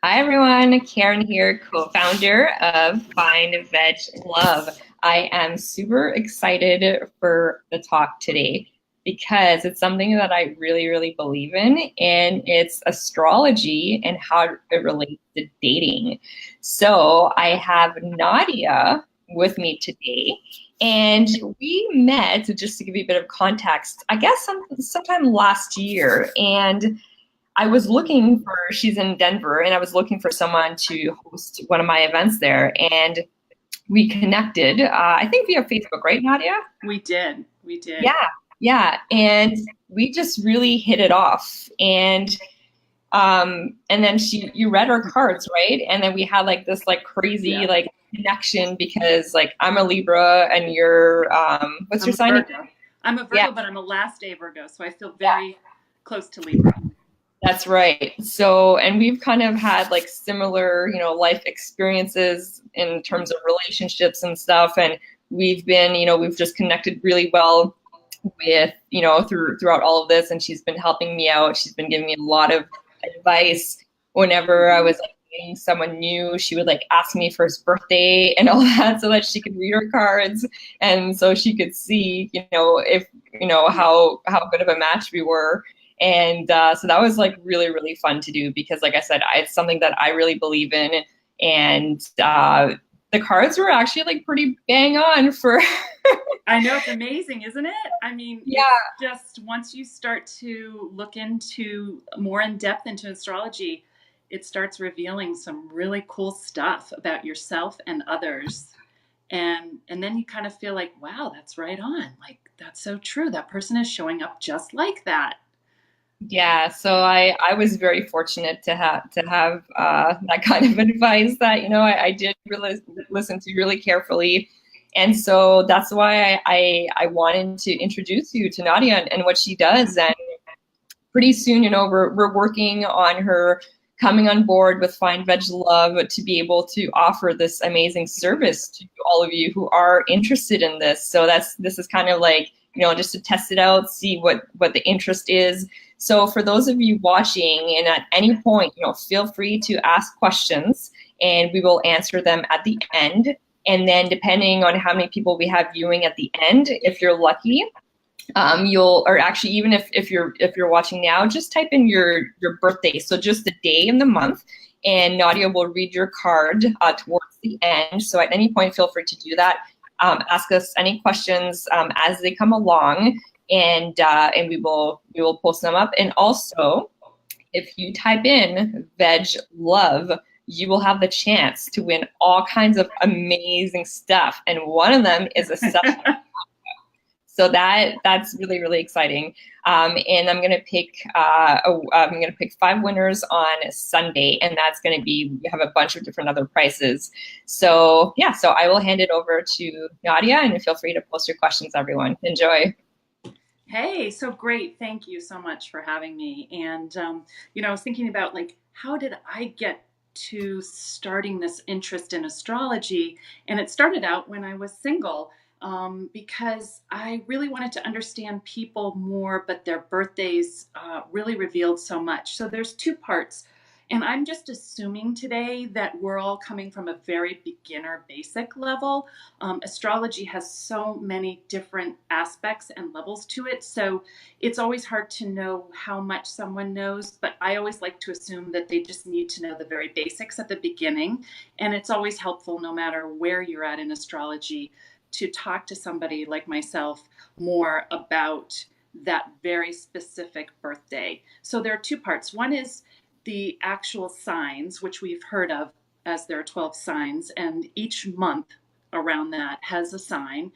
Hi everyone, Karen here, co-founder of Veg Love. I am super excited for the talk today because it's something that I really, really believe in, and it's astrology and how it relates to dating. So I have Nadia with me today, and we met, just to give you a bit of context, I guess sometime last year, and I was looking for, she's in Denver, and I was looking for someone to host one of my events there. And we connected, I think via Facebook, right, Nadia? We did. We did. Yeah, yeah. And we just really hit it off. And then you read our cards, right? And then we had like this like crazy Yeah. like connection because like I'm a Libra and you're, what's I'm your a sign again? Virgo. I'm a Yeah. Virgo, but I'm a last day Virgo, so I feel very close to Libra. That's right. So, and we've kind of had like similar, life experiences in terms of relationships and stuff. And we've been, we've just connected really well with, throughout all of this. And she's been helping me out. She's been giving me a lot of advice whenever I was like meeting someone new. She would like ask me for his birthday and all that so that she could read her cards and so she could see, if, how good of a match we were. And so that was like really, really fun to do because, like I said, it's something that I really believe in. And the cards were actually like pretty bang on for. I know, it's amazing, isn't it? I mean, Yeah. it's just once you start to look into more in depth into astrology, it starts revealing some really cool stuff about yourself and others. And then you kind of feel like, wow, that's right on. Like that's so true. That person is showing up just like that. Yeah, so I was very fortunate to have that kind of advice that I did really listen to really carefully, and so that's why I wanted to introduce you to Nadia and what she does. And pretty soon, we're working on her coming on board with Find Veg Love to be able to offer this amazing service to all of you who are interested in this. So this is kind of like, just to test it out, see what the interest is. So for those of you watching, and at any point, feel free to ask questions and we will answer them at the end. And then depending on how many people we have viewing at the end, if you're lucky, or actually even if you're watching now, just type in your birthday, so just the day and the month, and Nadia will read your card towards the end. So at any point, feel free to do that. Ask us any questions as they come along, and we will post them up. And also, if you type in Veg Love, you will have the chance to win all kinds of amazing stuff, and one of them is a session. So that's really, really exciting. And I'm gonna pick 5 winners on Sunday, and that's gonna be, we have a bunch of different other prizes. So yeah, so I will hand it over to Nadia, and feel free to post your questions, everyone. Enjoy. Hey, so great. Thank you so much for having me. And, I was thinking about like, how did I get to starting this interest in astrology? And it started out when I was single, because I really wanted to understand people more, but their birthdays really revealed so much. So there's two parts. And I'm just assuming today that we're all coming from a very beginner basic level. Astrology has so many different aspects and levels to it. So it's always hard to know how much someone knows, but I always like to assume that they just need to know the very basics at the beginning. And it's always helpful, no matter where you're at in astrology, to talk to somebody like myself more about that very specific birthday. So there are two parts. One is the actual signs, which we've heard of as there are 12 signs, and each month around that has a sign.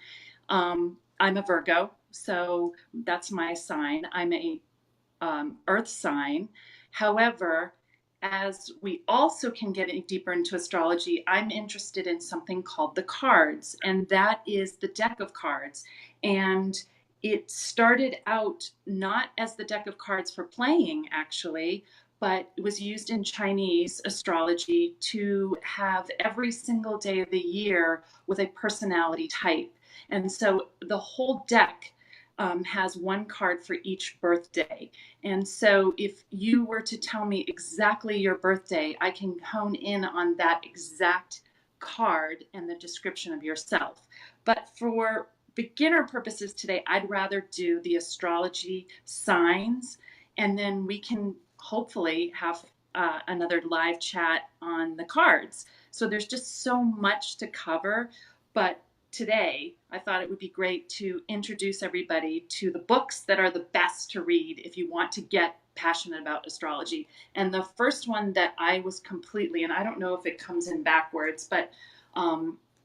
I'm a Virgo, so that's my sign. I'm a earth sign. However, as we also can get deeper into astrology, I'm interested in something called the cards, and that is the deck of cards. And it started out not as the deck of cards for playing, actually, but it was used in Chinese astrology to have every single day of the year with a personality type. And so the whole deck has one card for each birthday. And so if you were to tell me exactly your birthday, I can hone in on that exact card and the description of yourself. But for beginner purposes today, I'd rather do the astrology signs, and then we can hopefully have another live chat on the cards. So there's just so much to cover. But today, I thought it would be great to introduce everybody to the books that are the best to read if you want to get passionate about astrology. And the first one that I was completely, and I don't know if it comes in backwards, but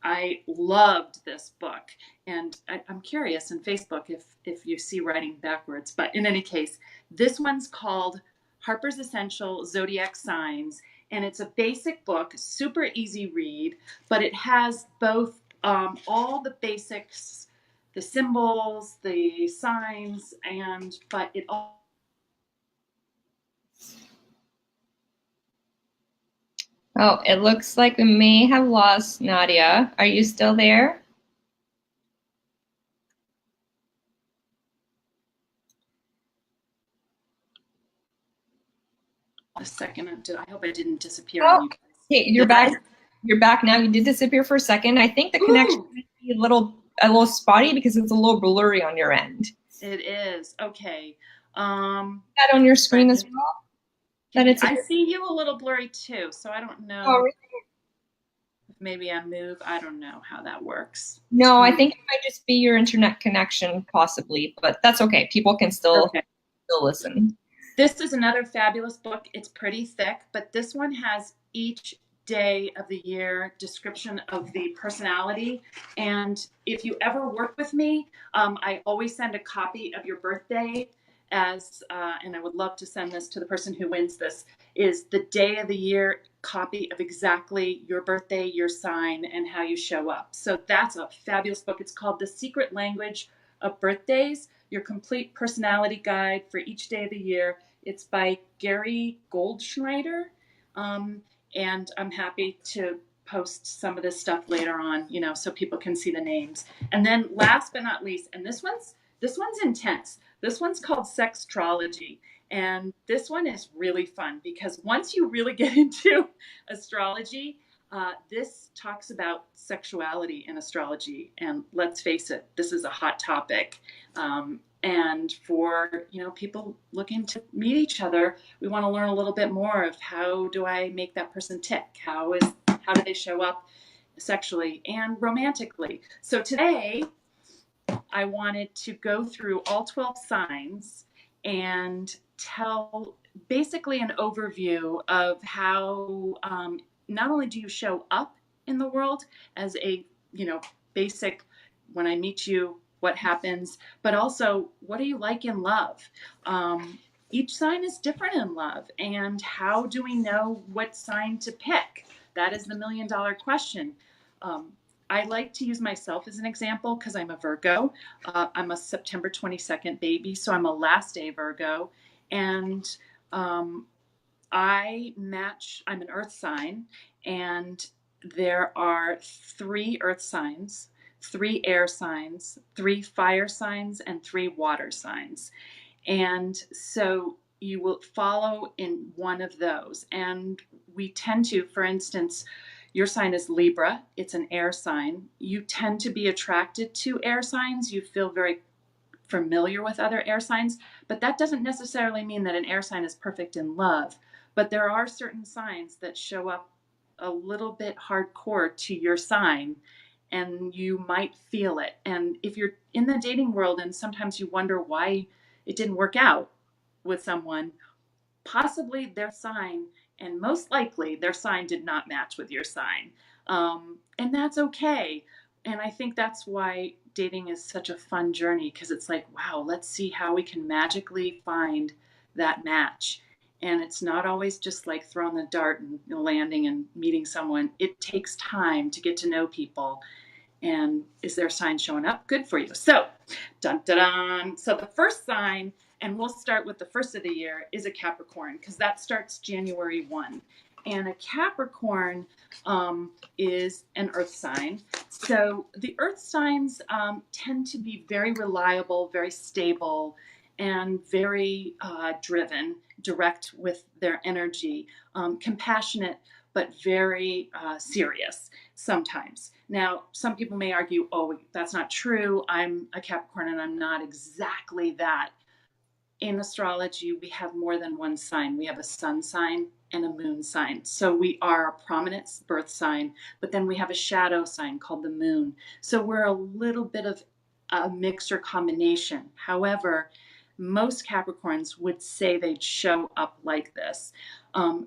I loved this book. And I'm curious in Facebook if you see writing backwards. But in any case, this one's called Harper's Essential Zodiac Signs. And it's a basic book, super easy read, but it has both all the basics, the symbols, the signs, but it all. Oh, it looks like we may have lost Nadia. Are you still there? A second. I hope I didn't disappear. Oh, hey, you're back. You're back now. You did disappear for a second. I think the connection might be a little spotty because it's a little blurry on your end. It is. Okay. That on your screen as well? I see you a little blurry too, so I don't know. Oh, really? If maybe I move. I don't know how that works. No, I think it might just be your internet connection, possibly, but that's okay. People can still listen. This is another fabulous book. It's pretty thick, but this one has each day of the year description of the personality. And if you ever work with me, I always send a copy of your birthday as, and I would love to send this to the person who wins this, is the day of the year copy of exactly your birthday, your sign, and how you show up. So that's a fabulous book. It's called The Secret Language of Birthdays, Your Complete Personality Guide for Each Day of the Year. It's by Gary Goldschneider. And I'm happy to post some of this stuff later on, so people can see the names. And then last but not least, and this one's intense. This one's called Sextrology. And this one is really fun because once you really get into astrology, this talks about sexuality in astrology. And let's face it, this is a hot topic. And for, people looking to meet each other, we want to learn a little bit more of how do I make that person tick? How do they show up sexually and romantically? So today I wanted to go through all 12 signs and tell basically an overview of how not only do you show up in the world as a, basic, when I meet you, what happens, but also what are you like in love? Each sign is different in love. And how do we know what sign to pick? That is the $1 million question. I like to use myself as an example because I'm a Virgo. I'm a September 22nd baby, so I'm a last day Virgo. And I'm an earth sign, and there are 3 earth signs, 3 air signs, 3 fire signs, and 3 water signs. And so you will follow in one of those. And we tend to, for instance, your sign is Libra. It's an air sign. You tend to be attracted to air signs. You feel very familiar with other air signs, but that doesn't necessarily mean that an air sign is perfect in love. But there are certain signs that show up a little bit hardcore to your sign, and you might feel it. And if you're in the dating world and sometimes you wonder why it didn't work out with someone, possibly their sign, and most likely their sign did not match with your sign. And that's okay. And I think that's why dating is such a fun journey, because it's like, wow, let's see how we can magically find that match. And it's not always just like throwing the dart and landing and meeting someone. It takes time to get to know people. And is their sign showing up? Good for you. So, dun, dun, dun. So the first sign, and we'll start with the first of the year, is a Capricorn, because that starts January 1. And a Capricorn is an earth sign. So the earth signs tend to be very reliable, very stable, and very driven, direct with their energy, compassionate, but very serious sometimes. Now, some people may argue, oh, that's not true. I'm a Capricorn and I'm not exactly that. In astrology, we have more than one sign. We have a sun sign and a moon sign. So we are a prominent birth sign, but then we have a shadow sign called the moon. So we're a little bit of a mix or combination. However, most Capricorns would say they'd show up like this.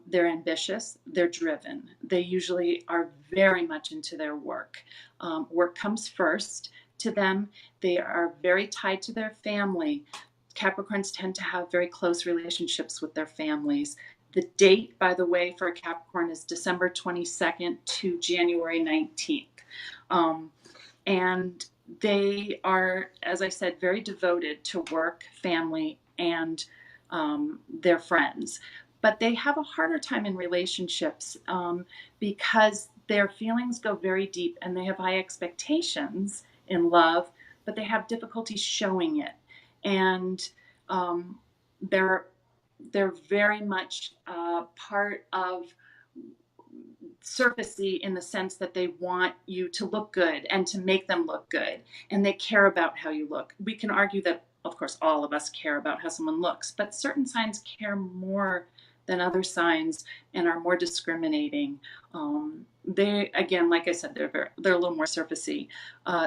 They're ambitious, they're driven. They usually are very much into their work. Work comes first to them. They are very tied to their family. Capricorns tend to have very close relationships with their families. The date, by the way, for a Capricorn is December 22nd to January 19th. And they are, as I said, very devoted to work, family, and their friends. But they have a harder time in relationships because their feelings go very deep and they have high expectations in love, but they have difficulty showing it. And they're very much part of surfacey in the sense that they want you to look good and to make them look good, and they care about how you look. We can argue that, of course, all of us care about how someone looks, but certain signs care more than other signs and are more discriminating. They, again, like I said, they're a little more surfacey.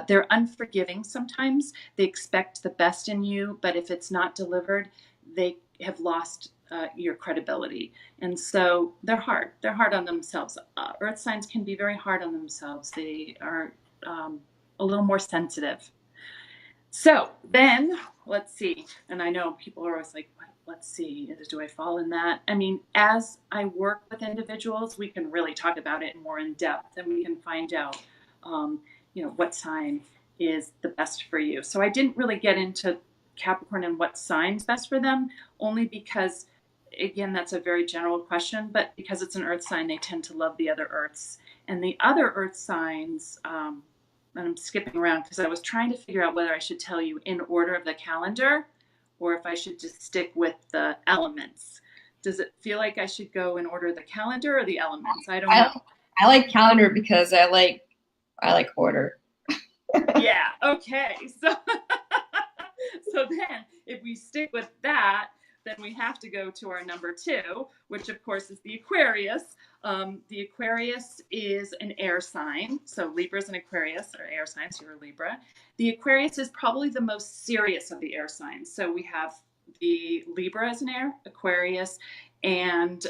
They're unforgiving sometimes. They expect the best in you, but if it's not delivered, they have lost your credibility. And so they're hard. They're hard on themselves. Earth signs can be very hard on themselves. They are a little more sensitive. So then, let's see. And I know people are always like, let's see, do I fall in that? I mean, as I work with individuals, we can really talk about it more in depth, and we can find out, what sign is the best for you. So I didn't really get into Capricorn and what sign's best for them, only because, again, that's a very general question, but because it's an earth sign, they tend to love the other earths. And the other earth signs, and I'm skipping around because I was trying to figure out whether I should tell you in order of the calendar or if I should just stick with the elements. Does it feel like I should go in order of the calendar or the elements? I don't know. I like calendar because I like order. Yeah. Okay. So then if we stick with that, then we have to go to our number 2, which of course is the Aquarius. The Aquarius is an air sign. So Libra is an Aquarius, or air sign, so you're a Libra. The Aquarius is probably the most serious of the air signs. So we have the Libra as an air, Aquarius, and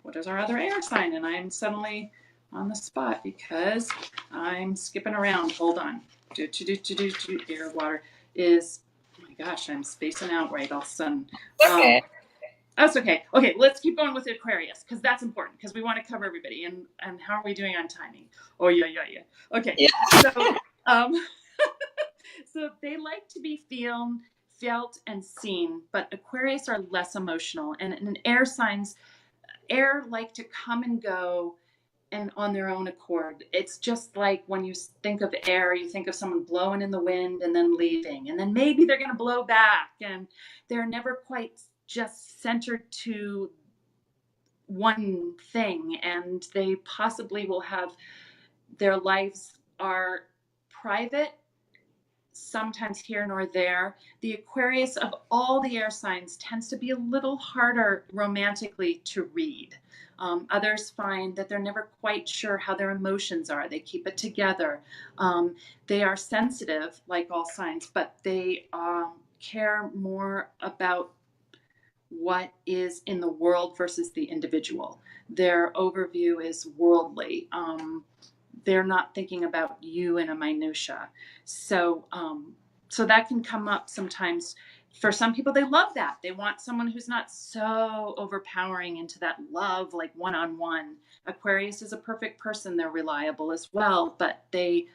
what is our other air sign? And I'm suddenly on the spot because I'm skipping around. Hold on. Air, water is... Gosh, I'm spacing out right all of a sudden. Okay. That's okay. Okay, let's keep going with Aquarius because that's important because we want to cover everybody. And how are we doing on timing? Oh, yeah. Okay. Yeah. So, so they like to be felt and seen, but Aquarius are less emotional. And in air signs, air like to come and go and on their own accord. It's just like when you think of air, you think of someone blowing in the wind and then leaving, and then maybe they're going to blow back, and they're never quite just centered to one thing, and they possibly will have their lives are private, sometimes here nor there. The Aquarius of all the air signs tends to be a little harder romantically to read. Others find that they're never quite sure how their emotions are. They keep it together. They are sensitive, like all signs, but they care more about what is in the world versus the individual. Their overview is worldly. They're not thinking about you in a minutia. So that can come up sometimes. For some people, they love that. They want someone who's not so overpowering into that love, like one-on-one. Aquarius is a perfect person. They're reliable as well, but they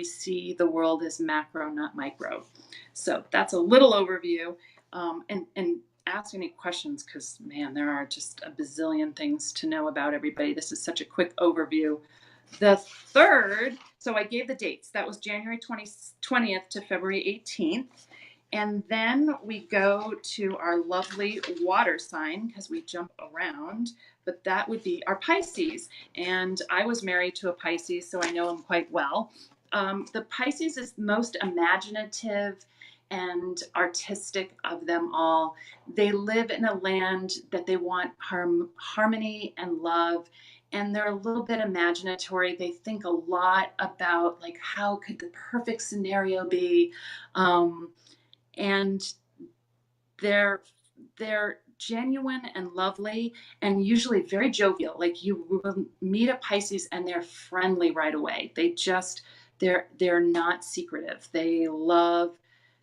see the world as macro, not micro. So that's a little overview. And ask any questions because, man, there are just a bazillion things to know about everybody. This is such a quick overview. The third, so I gave the dates. That was January 20th to February 18th. And then we go to our lovely water sign because we jump around, but that would be our Pisces. And I was married to a Pisces, so I know him quite well. The Pisces is most imaginative and artistic of them all. They live in a land that they want harmony and love, and they're a little bit imaginatory. They think a lot about like how could the perfect scenario be, and they're genuine and lovely and usually very jovial. Like you will meet a Pisces and they're friendly right away. They're not secretive. They love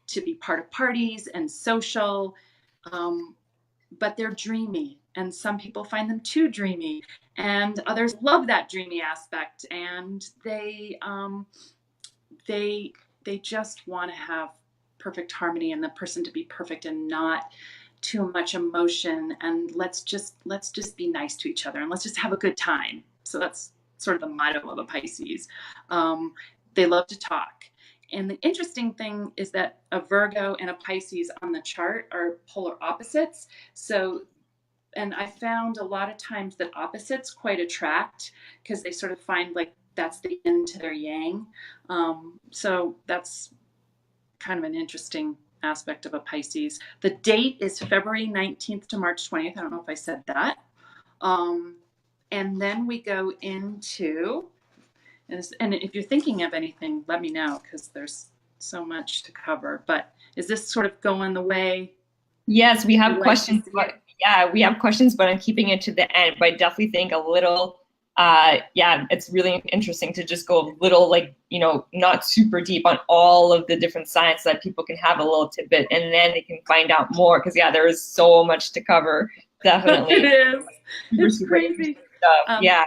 to be part of parties and social, but they're dreamy. And some people find them too dreamy, and others love that dreamy aspect. And they just want to have perfect harmony and the person to be perfect and not too much emotion, and let's just be nice to each other and let's just have a good time. So that's sort of the motto of a Pisces. They love to talk. And the interesting thing is that a Virgo and a Pisces on the chart are polar opposites. So, and I found a lot of times that opposites quite attract because they sort of find like that's the yin to their yang. So that's kind of an interesting aspect of a Pisces. The date is February 19th to March 20th. I don't know if I said that. And then we go into, and if you're thinking of anything, let me know because there's so much to cover. But is this sort of going the way? Yes, we have questions, but we have questions, but I'm keeping it to the end. But I definitely think a little, it's really interesting to just go a little, like, not super deep on all of the different signs so that people can have a little tidbit and then they can find out more. Because there is so much to cover. Definitely. It is. It's crazy. Stuff.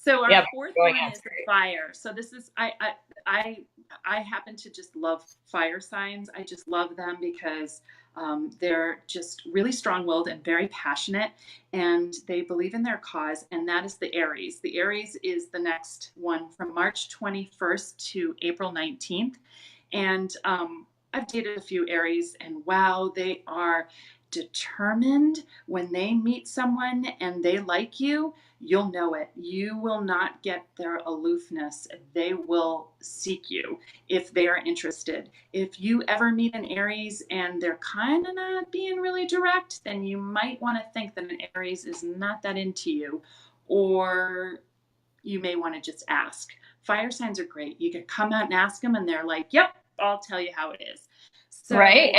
So our fourth one is fire. So this is, I happen to just love fire signs. I just love them because they're just really strong-willed and very passionate, and they believe in their cause, and that is the Aries. The Aries is the next one from March 21st to April 19th. And I've dated a few Aries, and wow, they are determined. When they meet someone and they like you, you'll know it. You will not get their aloofness. They will seek you if they are interested. If you ever meet an Aries and they're kind of not being really direct, then you might want to think that an Aries is not that into you, or you may want to just ask. Fire signs are great. You can come out and ask them and they're like, yep, I'll tell you how it is. So, right.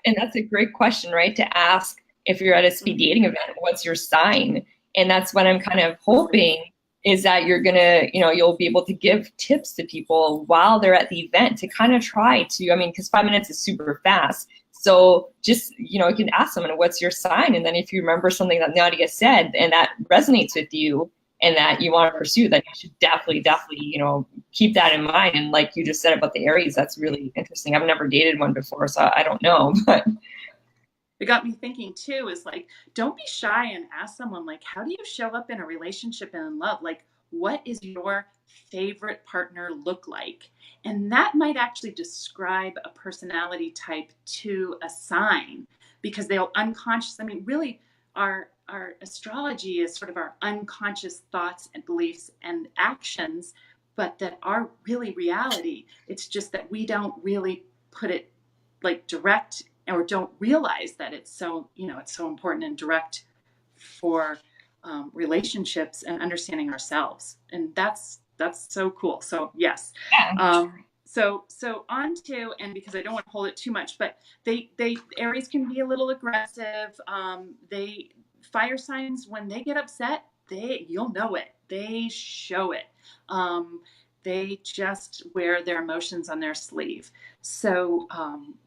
And that's a great question, right? To ask if you're at a speed dating event, what's your sign? And that's what I'm kind of hoping is that you're going to, you'll be able to give tips to people while they're at the event to kind of try to, because 5 minutes is super fast. So just, you can ask someone, what's your sign? And then if you remember something that Nadia said and that resonates with you and that you want to pursue, then you should definitely, keep that in mind. And like you just said about the Aries, that's really interesting. I've never dated one before, so I don't know, but it got me thinking too, is like, don't be shy and ask someone, like, how do you show up in a relationship and in love? Like, what is your favorite partner look like? And that might actually describe a personality type to a sign, because they'll really our astrology is sort of our unconscious thoughts and beliefs and actions, but that are really reality. It's just that we don't really put it like direct, or don't realize that it's so important and direct for relationships and understanding ourselves. And that's so cool. So yes. So on to, and because I don't want to hold it too much, but Aries can be a little aggressive. Fire signs, when they get upset, you'll know it. They show it. They just wear their emotions on their sleeve. So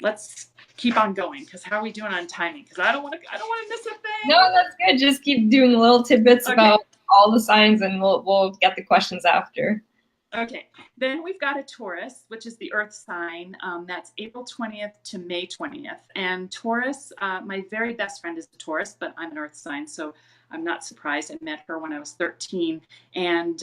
let's keep on going, because how are we doing on timing? Because I don't want to miss a thing. No, that's good. Just keep doing little tidbits about all the signs, and we'll get the questions after. Okay, then we've got a Taurus, which is the Earth sign. That's April 20th to May 20th. And Taurus, my very best friend is a Taurus, but I'm an Earth sign, so I'm not surprised. I met her when I was 13, and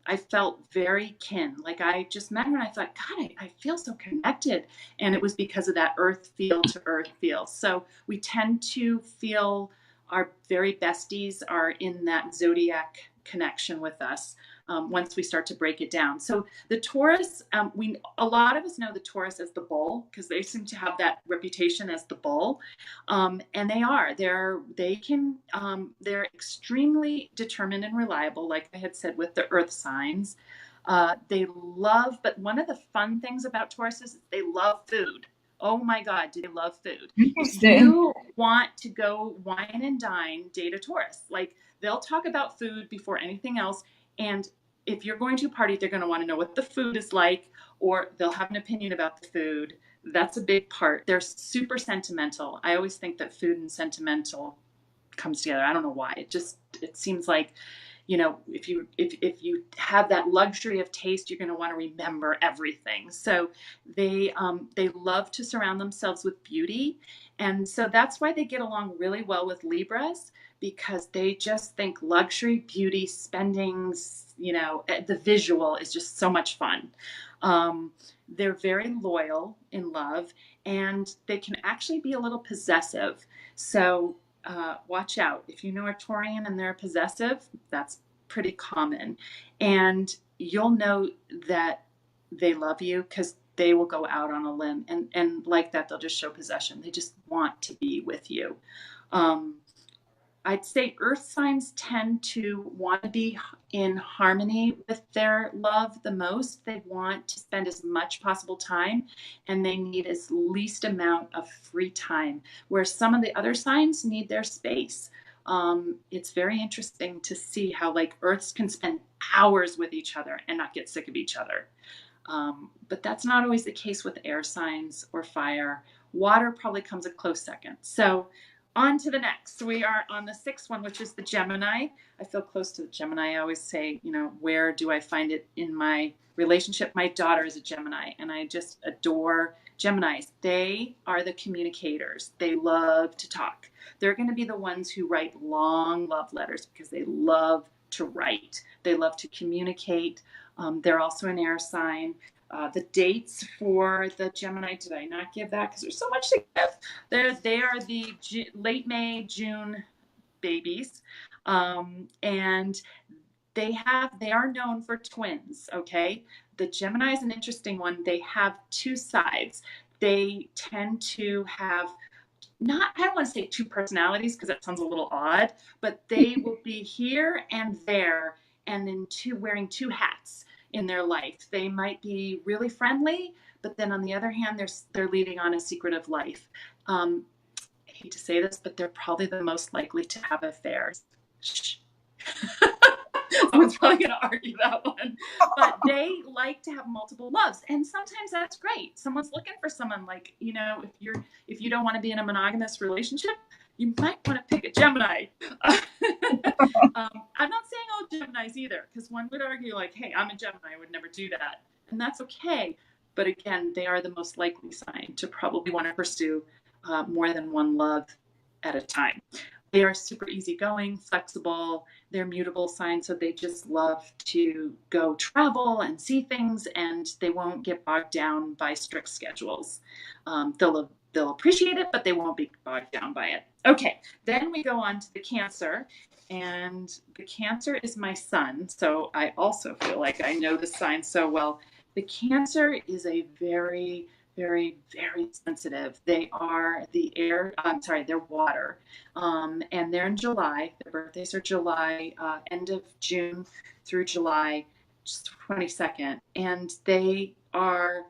I felt very kin. Like I just met her and I thought, God, I feel so connected. And it was because of that Earth feel to Earth feel. So we tend to feel our very besties are in that zodiac connection with us once we start to break it down. So the Taurus, a lot of us know the Taurus as the bull because they seem to have that reputation as the bull, and they're extremely determined and reliable, like I had said with the Earth signs. But one of the fun things about Taurus is they love food. Oh my God, do they love food? If Interesting. you want to go wine and dine, date a Taurus. Like they'll talk about food before anything else. And if you're going to a party, they're going to want to know what the food is like, or they'll have an opinion about the food. That's a big part. They're super sentimental. I always think that food and sentimental comes together. I don't know why. It seems like, if you have that luxury of taste, you're going to want to remember everything. So they love to surround themselves with beauty, and so that's why they get along really well with Libras, because they just think luxury, beauty, spending. The visual is just so much fun. They're very loyal in love, and they can actually be a little possessive. So watch out. If you know a Taurian and they're possessive, that's pretty common. And you'll know that they love you because they will go out on a limb. And like that, they'll just show possession. They just want to be with you. I'd say earth signs tend to want to be in harmony with their love the most. They want to spend as much possible time and they need as least amount of free time, where some of the other signs need their space. It's very interesting to see how like earths can spend hours with each other and not get sick of each other. But that's not always the case with air signs or fire. Water probably comes a close second. So on to the next. We are on the sixth one, which is the Gemini. I feel close to the Gemini. I always say, where do I find it in my relationship? My daughter is a Gemini, and I just adore Geminis. They are the communicators. They love to talk. They're going to be the ones who write long love letters because they love to write. They love to communicate. They're also an air sign. The dates for the Gemini, did I not give that? Because there's so much to give. They are the late May, June babies. And they are known for twins, okay? The Gemini is an interesting one. They have two sides. They tend to have I don't want to say two personalities because that sounds a little odd, but they will be here and there and then wearing two hats in their life. They might be really friendly, but then on the other hand, they're leading on a secretive life. I hate to say this, but they're probably the most likely to have affairs. Shh. Someone's probably going to argue that one. But they like to have multiple loves. And sometimes that's great. Someone's looking for someone like, if you don't want to be in a monogamous relationship, you might want to pick a Gemini. I'm not saying all Geminis either, because one would argue like, hey, I'm a Gemini, I would never do that. And that's okay. But again, they are the most likely sign to probably want to pursue more than one love at a time. They are super easygoing, flexible. They're mutable signs, so they just love to go travel and see things, and they won't get bogged down by strict schedules. They'll appreciate it, but they won't be bogged down by it. Okay, then we go on to the Cancer, and the Cancer is my sun, so I also feel like I know the sign so well. The Cancer is a very, very, very sensitive. They are they're water. And they're in July. Their birthdays are July, end of June through July 22nd. And they are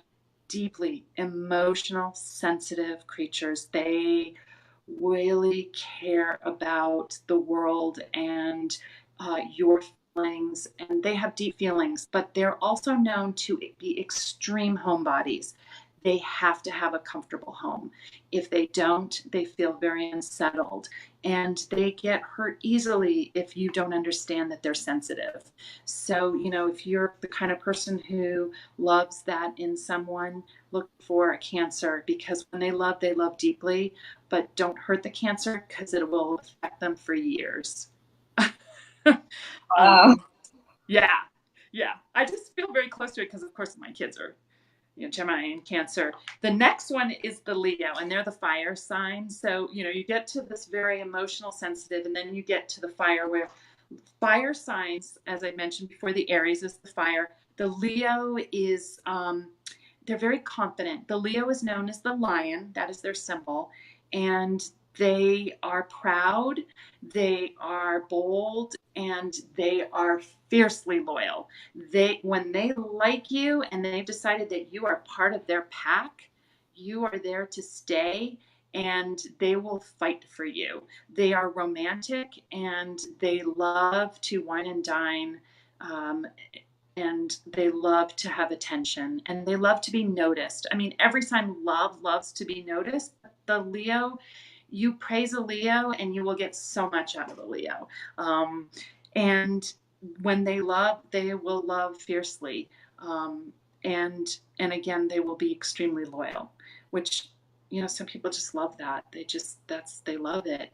deeply emotional, sensitive creatures. They really care about the world and your feelings, and they have deep feelings, but they're also known to be extreme homebodies. they have to have a comfortable home. If they don't, they feel very unsettled, and they get hurt easily if you don't understand that they're sensitive. So, if you're the kind of person who loves that in someone, look for a Cancer, because when they love deeply, but don't hurt the Cancer because it will affect them for years. Wow. Yeah, yeah. I just feel very close to it because, of course, my kids are, Gemini and Cancer. The next one is the Leo, and they're the fire sign. So, you get to this very emotional, sensitive, and then you get to the fire, where fire signs, as I mentioned before, the Aries is the fire. The Leo is, they're very confident. The Leo is known as the lion. That is their symbol. And they are proud, they are bold, and they are fiercely loyal. When they like you and they've decided that you are part of their pack, you are there to stay, and they will fight for you. They are romantic, and they love to wine and dine, and they love to have attention, and they love to be noticed. I mean, every sign loves to be noticed. The Leo, you praise a Leo and you will get so much out of a Leo. And when they love, they will love fiercely. And again, they will be extremely loyal, which, some people just love that. They love it.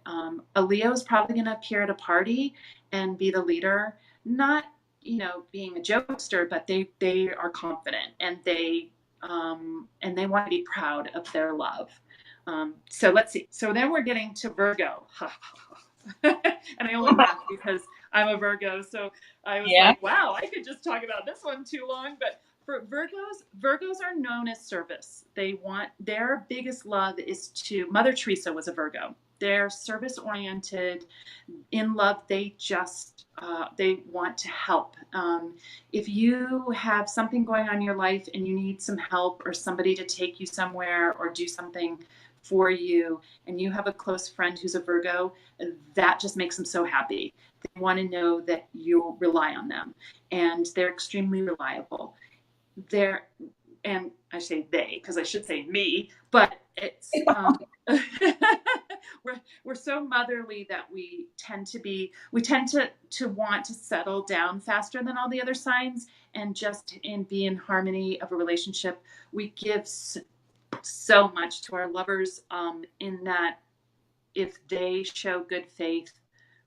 A Leo is probably going to appear at a party and be the leader, not, being a jokester, but they are confident, and they want to be proud of their love. So let's see. So then we're getting to Virgo. And I only laugh because I'm a Virgo. So I was like, wow, I could just talk about this one too long. But for Virgos are known as service. Their biggest love is Mother Teresa was a Virgo. They're service oriented. In love, they want to help. If you have something going on in your life and you need some help, or somebody to take you somewhere or do something for you, and you have a close friend who's a Virgo, that just makes them so happy. They want to know that you'll rely on them, and they're extremely reliable. And I say they because I should say me, but it's we're so motherly that we tend to want to settle down faster than all the other signs, and just be in harmony of a relationship. We give so much to our lovers, in that if they show good faith,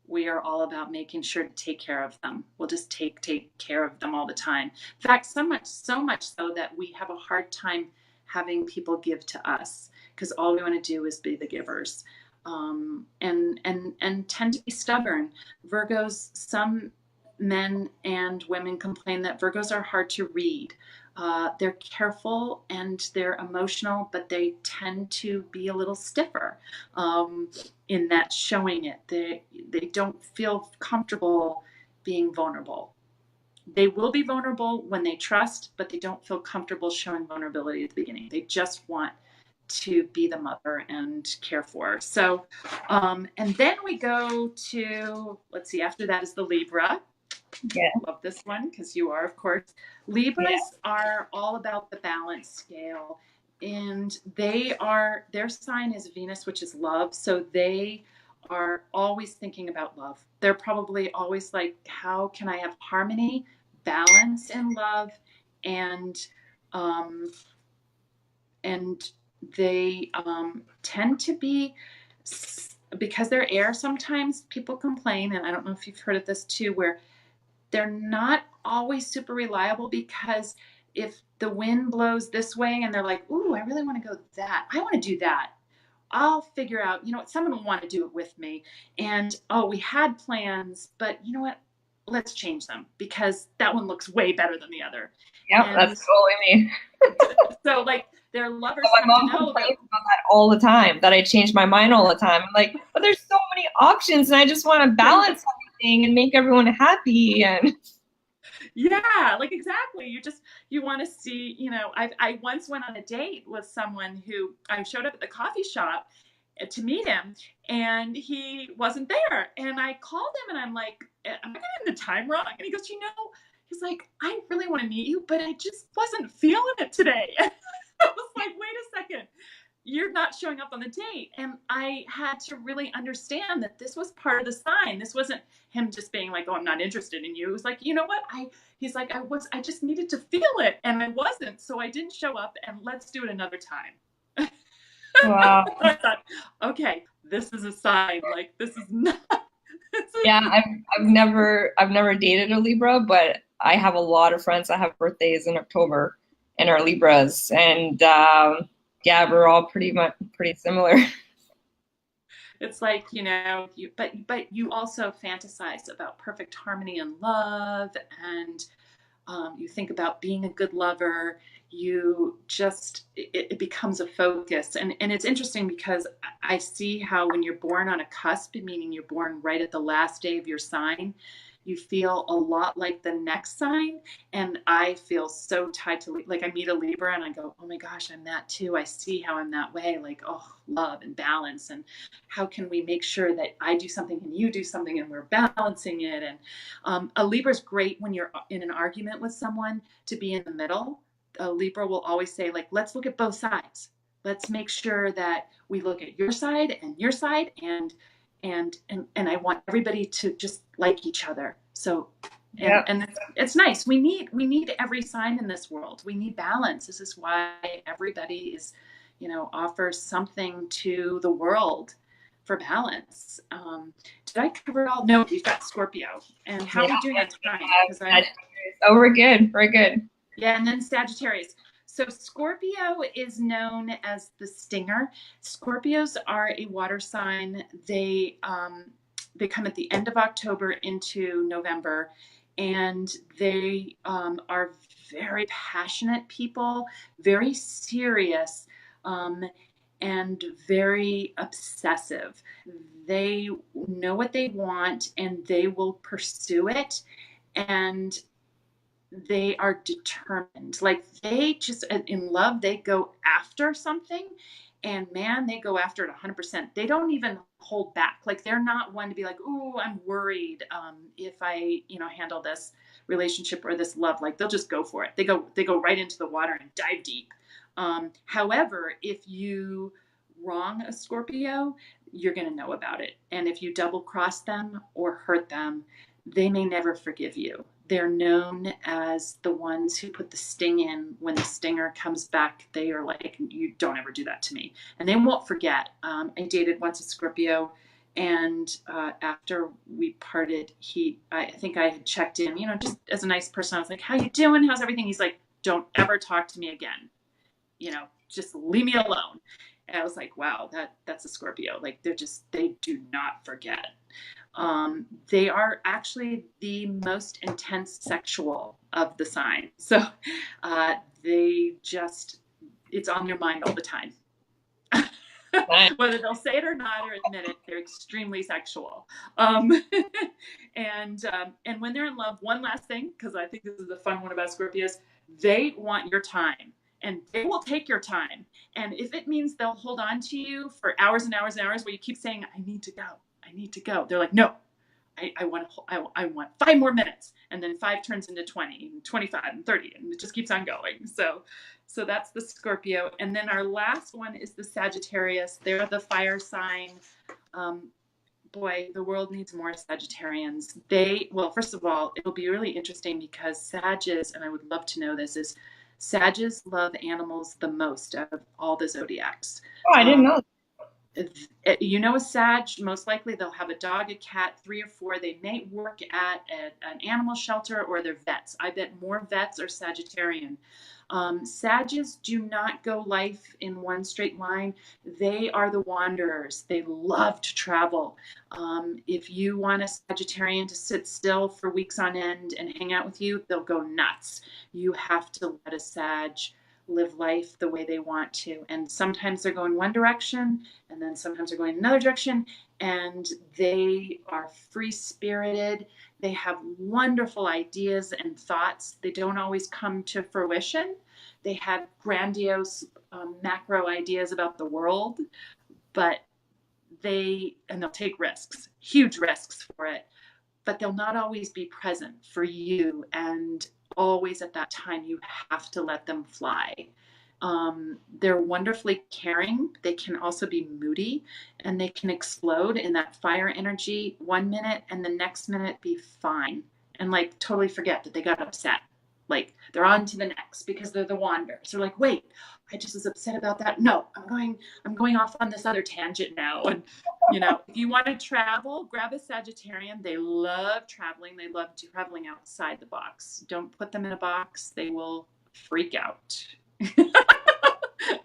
we are all about making sure to take care of them. We'll just take care of them all the time. In fact, so much so that we have a hard time having people give to us, because all we want to do is be the givers, and tend to be stubborn. Virgos, some men and women complain that Virgos are hard to read. They're careful and they're emotional, but they tend to be a little stiffer, in that showing it. They don't feel comfortable being vulnerable. They will be vulnerable when they trust, but they don't feel comfortable showing vulnerability at the beginning. They just want to be the mother and care for. So, and then we go to, let's see, after that is the Libra. Yeah. Love this one because you are, of course. Libras are all about the balance scale, and their sign is Venus, which is love. So they are always thinking about love. They're probably always like, how can I have harmony, balance in love? And they tend to be, because they're air, sometimes people complain, and I don't know if you've heard of this too, where they're not always super reliable, because if the wind blows this way and they're like, ooh, I really want to go that, I want to do that, I'll figure out, someone will want to do it with me. And, oh, we had plans, but you know what? Let's change them because that one looks way better than the other. Yep, And that's totally me. so, like, their lovers My mom come to know complains about that all the time, that I change my mind all the time. I'm like, but there's so many options, and I just want to balance everything and make everyone happy. And yeah, like, exactly. You want to see, I once went on a date with someone who I showed up at the coffee shop to meet him, and he wasn't there. And I called him and I'm like, am I getting the time wrong? And he goes, he's like, I really want to meet you, but I just wasn't feeling it today. I was like, you're not showing up on the date. And I had to really understand that this was part of the sign. This wasn't him just being like, oh, I'm not interested in you. It was like, you know what? He's like, I just needed to feel it. And I wasn't. So I didn't show up, and let's do it another time. Wow. I thought, okay, this is a sign. Like, this is not. Yeah, I've never dated a Libra, but I have a lot of friends that have birthdays in October and are Libras, and yeah, we're all pretty similar. It's like, but you also fantasize about perfect harmony and love, and you think about being a good lover. You just, it becomes a focus. And it's interesting because I see how when you're born on a cusp, meaning you're born right at the last day of your sign, you feel a lot like the next sign. And I feel so tied to, like, I meet a Libra and I go, oh my gosh, I'm that too. I see how I'm that way. Like, oh, love and balance. And how can we make sure that I do something and you do something and we're balancing it? And a Libra is great when you're in an argument with someone to be in the middle. A Libra will always say, like, let's look at both sides. Let's make sure that we look at your side and your side, and I want everybody to just like each other. So, Yeah. and it's nice. We need every sign in this world. We need balance. This is why everybody is, offers something to the world for balance. Did I cover it all? No, we've got Scorpio. And how are we doing on time? Because Oh, we're good. We're good. yeah, and then Sagittarius. So Scorpio is known as the stinger. Scorpios are a water sign. They come at the end of October into November, and they are very passionate people, very serious, and very obsessive. They know what they want, and they will pursue it. And they are determined. Like, they just, in love, they go after something, and man, they go after it 100%. They don't even hold back. Like, they're not one to be like, oh, I'm worried if I handle this relationship or this love. Like, they'll just go for it. They go right into the water and dive deep. However, if you wrong a Scorpio, you're going to know about it. And if you double cross them or hurt them, they may never forgive you. They're known as the ones who put the sting in. When the stinger comes back, they are like, you don't ever do that to me. And they won't forget. I dated once a Scorpio, and after we parted, I think I had checked in, just as a nice person. I was like, how you doing? How's everything? He's like, don't ever talk to me again. Just leave me alone. And I was like, wow, that's a Scorpio. Like, they do not forget. They are actually the most intense sexual of the sign. So it's on your mind all the time. Whether they'll say it or not or admit it, they're extremely sexual. And when they're in love, one last thing, because I think this is the fun one about Scorpios, they want your time. And they will take your time. And if it means they'll hold on to you for hours and hours and hours where you keep saying, I need to go. They're like, no, I want 5 more minutes. And then 5 turns into 20, and 25, and 30, and it just keeps on going. So that's the Scorpio. And then our last one is the Sagittarius. They're the fire sign. Boy, the world needs more Sagittarians. First of all, it'll be really interesting because Sages, and I would love to know this, is Sages love animals the most out of all the zodiacs. Oh, I didn't know. A Sag, most likely they'll have a dog, a cat, 3 or 4. They may work at an animal shelter, or they're vets. I bet more vets are Sagittarian. Sages do not go life in one straight line. They are the wanderers. They love to travel. If you want a Sagittarian to sit still for weeks on end and hang out with you, they'll go nuts. You have to let a Sag live life the way they want to. And sometimes they're going one direction, and then sometimes they're going another direction, and they are free-spirited. They have wonderful ideas and thoughts. They don't always come to fruition. They have grandiose macro ideas about the world, but they'll take risks, huge risks for it, but they'll not always be present for you. And always at that time, you have to let them fly. They're wonderfully caring. They can also be moody, and they can explode in that fire energy 1 minute and the next minute be fine and like totally forget that they got upset. Like they're on to the next because they're the wanderers. They're like, wait, I just was upset about that. No, I'm going off on this other tangent now. And if you want to travel, grab a Sagittarian. They love traveling. They love traveling outside the box. Don't put them in a box. They will freak out.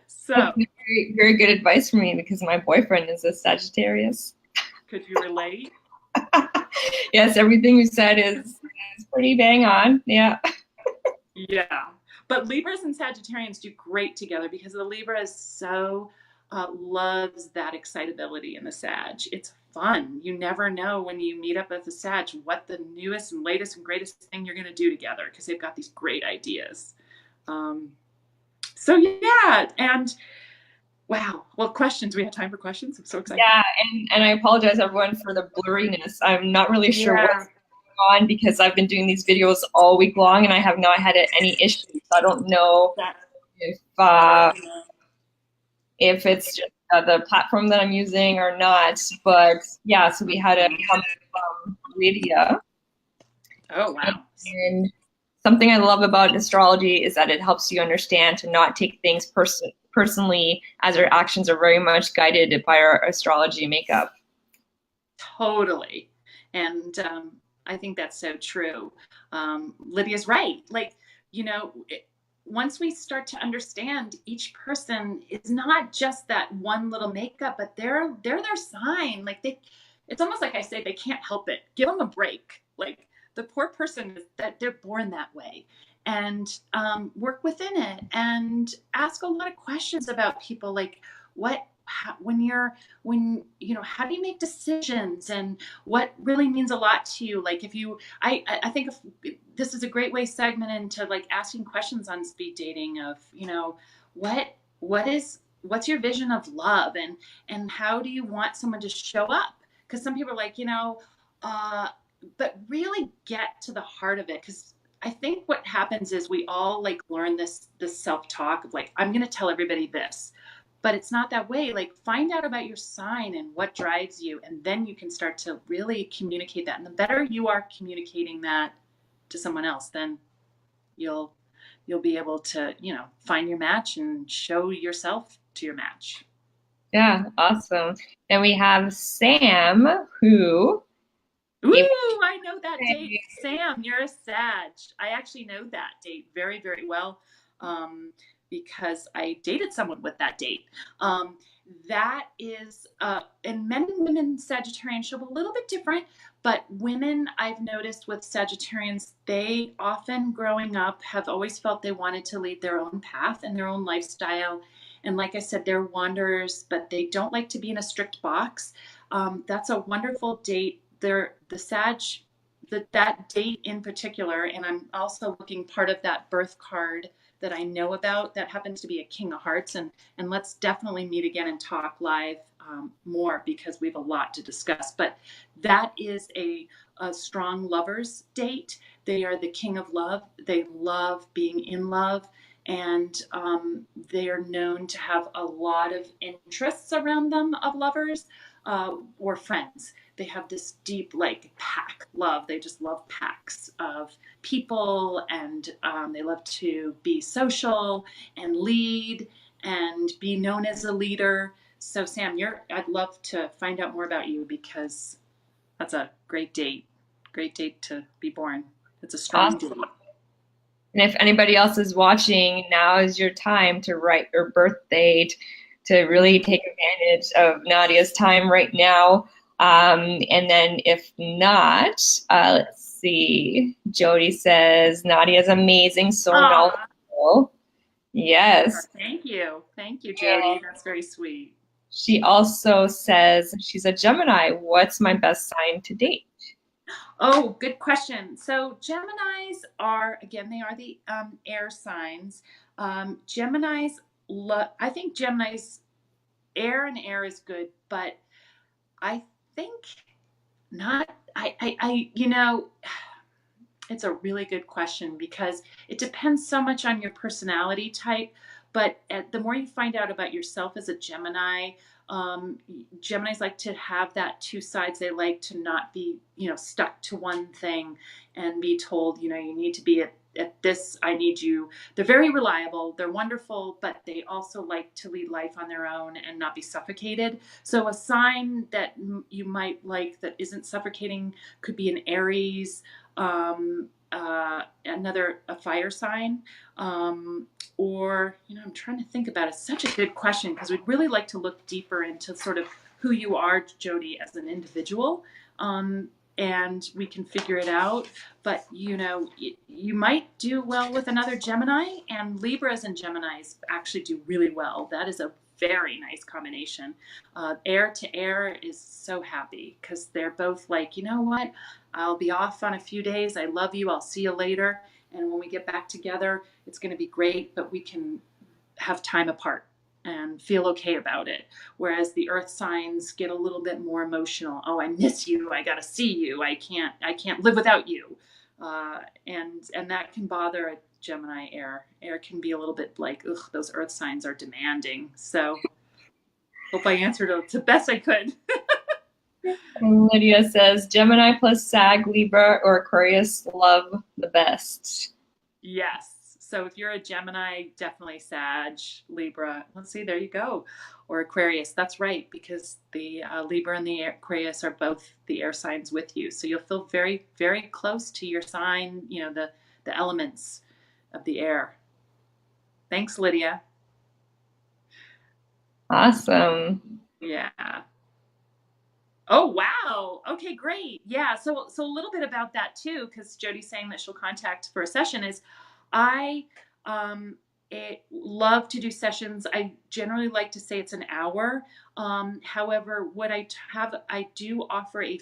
So, very, very good advice for me because my boyfriend is a Sagittarius. could you relate? Yes, everything you said is pretty bang on. Yeah. Yeah. But Libras and Sagittarians do great together because the Libra is so loves that excitability in the Sag. It's fun. You never know when you meet up with the Sag what the newest and latest and greatest thing you're going to do together because they've got these great ideas. So yeah, and wow. Well, questions. We have time for questions. I'm so excited. Yeah, and I apologize everyone for the blurriness. I'm not really sure what's going on because I've been doing these videos all week long and I have not had any issues. I don't know if it's just the platform that I'm using or not. But yeah, so we had a comment from Lydia. Oh, wow. And something I love about astrology is that it helps you understand to not take things personally, as our actions are very much guided by our astrology makeup. Totally. And I think that's so true. Lydia's right. Like, once we start to understand each person is not just that one little makeup, but they're their sign. Like it's almost like I say, they can't help it. Give them a break. Like the poor person is that they're born that way. And work within it and ask a lot of questions about people, like how do you make decisions and what really means a lot to you? Like I think this is a great way segment into like asking questions on speed dating of, what's your vision of love and how do you want someone to show up? Because some people are like, but really get to the heart of it. Because I think what happens is we all like learn this self-talk of like, I'm going to tell everybody this, but it's not that way. Like find out about your sign and what drives you. And then you can start to really communicate that. And the better you are communicating that to someone else, then you'll be able to, find your match and show yourself to your match. Yeah, awesome. Then we have Sam, who Ooh, I know that date. Sam, you're a Sag. I actually know that date very, very well because I dated someone with that date. That is, and men and women Sagittarians show a little bit different, but women I've noticed with Sagittarians, they often growing up have always felt they wanted to lead their own path and their own lifestyle. And like I said, they're wanderers, but they don't like to be in a strict box. That's a wonderful date. The Sag, that date in particular, and I'm also looking part of that birth card that I know about that happens to be a King of Hearts, and let's definitely meet again and talk live more because we have a lot to discuss. But that is a strong lovers date. They are the King of Love. They love being in love, and they are known to have a lot of interests around them of lovers or friends. They have this deep like pack love. They just love packs of people, and they love to be social and lead and be known as a leader. So Sam, I'd love to find out more about you because that's a great date to be born. It's a strong date. And if anybody else is watching, now is your time to write your birth date, to really take advantage of Nadia's time right now. And then if not, let's see. Jody says Nadia's amazing, so knowledgeable. Yes. Thank you, Jody. That's very sweet. She also says she's a Gemini. What's my best sign to date? Oh, good question. So Geminis are, again, they are the air signs. Geminis, I think Geminis, air and air is good, but I think not. It's a really good question because it depends so much on your personality type. But the more you find out about yourself as a Gemini, Geminis like to have that two sides. They like to not be, stuck to one thing and be told, you need to be at this, I need you. They're very reliable, they're wonderful, but they also like to lead life on their own and not be suffocated. So a sign that you might like that isn't suffocating could be an Aries, a fire sign, or, I'm trying to think about it. It's such a good question, because we'd really like to look deeper into sort of who you are, Jody, as an individual. And we can figure it out. But, you might do well with another Gemini, and Libras and Geminis actually do really well. That is a very nice combination. Air to air is so happy, because they're both like, you know what, I'll be off on a few days. I love you. I'll see you later. And when we get back together, it's going to be great, but we can have time apart and feel okay about it. Whereas the earth signs get a little bit more emotional. Oh, I miss you. I got to see you. I can't live without you. And that can bother a Gemini air. Air can be a little bit like, ugh, those earth signs are demanding. So hope I answered it the best I could. Lydia says, Gemini plus Sag, Libra, or Aquarius, love the best. Yes. So if you're a Gemini, definitely Sag, Libra. Let's see, there you go. Or Aquarius. That's right, because the Libra and the Aquarius are both the air signs with you. So you'll feel very, very close to your sign, the elements of the air. Thanks, Lydia. Awesome. Yeah. Oh, wow. Okay, great. Yeah. So a little bit about that too, because Jody's saying that she'll contact for a session, is I love to do sessions. I generally like to say it's an hour. However, what I do offer a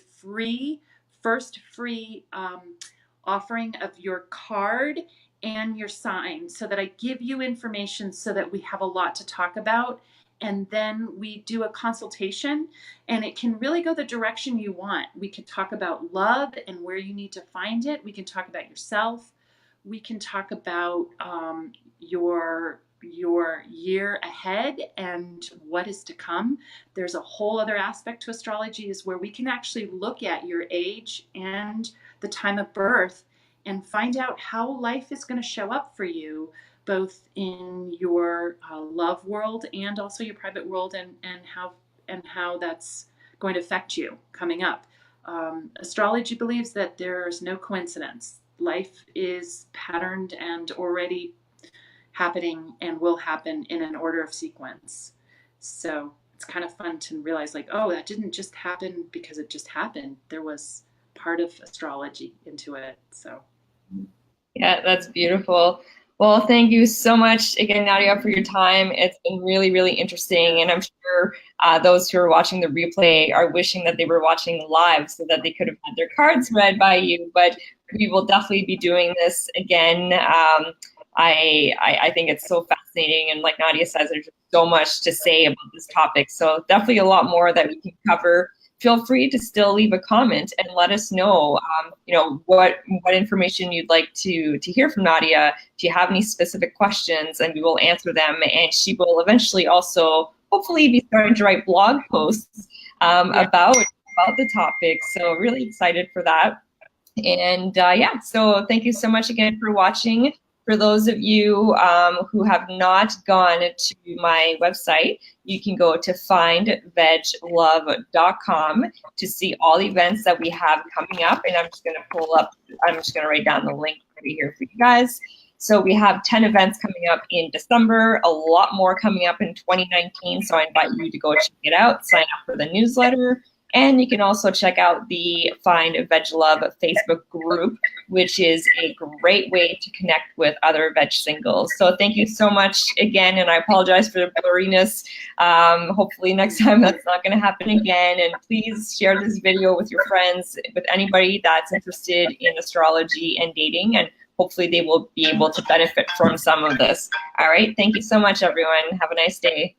first free offering of your card and your sign, so that I give you information so that we have a lot to talk about. And then we do a consultation, and it can really go the direction you want. We can talk about love and where you need to find it. We can talk about yourself. We can talk about your year ahead and what is to come. There's a whole other aspect to astrology, is where we can actually look at your age and the time of birth and find out how life is going to show up for you, both in your love world and also your private world, and how that's going to affect you coming up. Astrology believes that there's no coincidence. Life is patterned and already happening and will happen in an order of sequence. So it's kind of fun to realize, like, oh, that didn't just happen because it just happened. There was part of astrology into it. So yeah, that's beautiful. Well, thank you so much again, Nadia, for your time. It's been really, really interesting. And I'm sure those who are watching the replay are wishing that they were watching live so that they could have had their cards read by you. But we will definitely be doing this again. I think it's so fascinating. And like Nadia says, there's just so much to say about this topic. So definitely a lot more that we can cover. Feel free to still leave a comment and let us know, what information you'd like to hear from Nadia. If you have any specific questions, and we will answer them. And she will eventually also hopefully be starting to write blog posts about the topic. So really excited for that. And so thank you so much again for watching. For those of you who have not gone to my website, you can go to findveglove.com to see all the events that we have coming up. And I'm just going to write down the link right here for you guys. So we have 10 events coming up in December, a lot more coming up in 2019. So I invite you to go check it out, sign up for the newsletter. And you can also check out the Find Veg Love Facebook group, which is a great way to connect with other veg singles. So thank you so much again, and I apologize for the blurriness. Hopefully next time that's not going to happen again. And please share this video with your friends, with anybody that's interested in astrology and dating, and hopefully they will be able to benefit from some of this. All right, thank you so much, everyone. Have a nice day.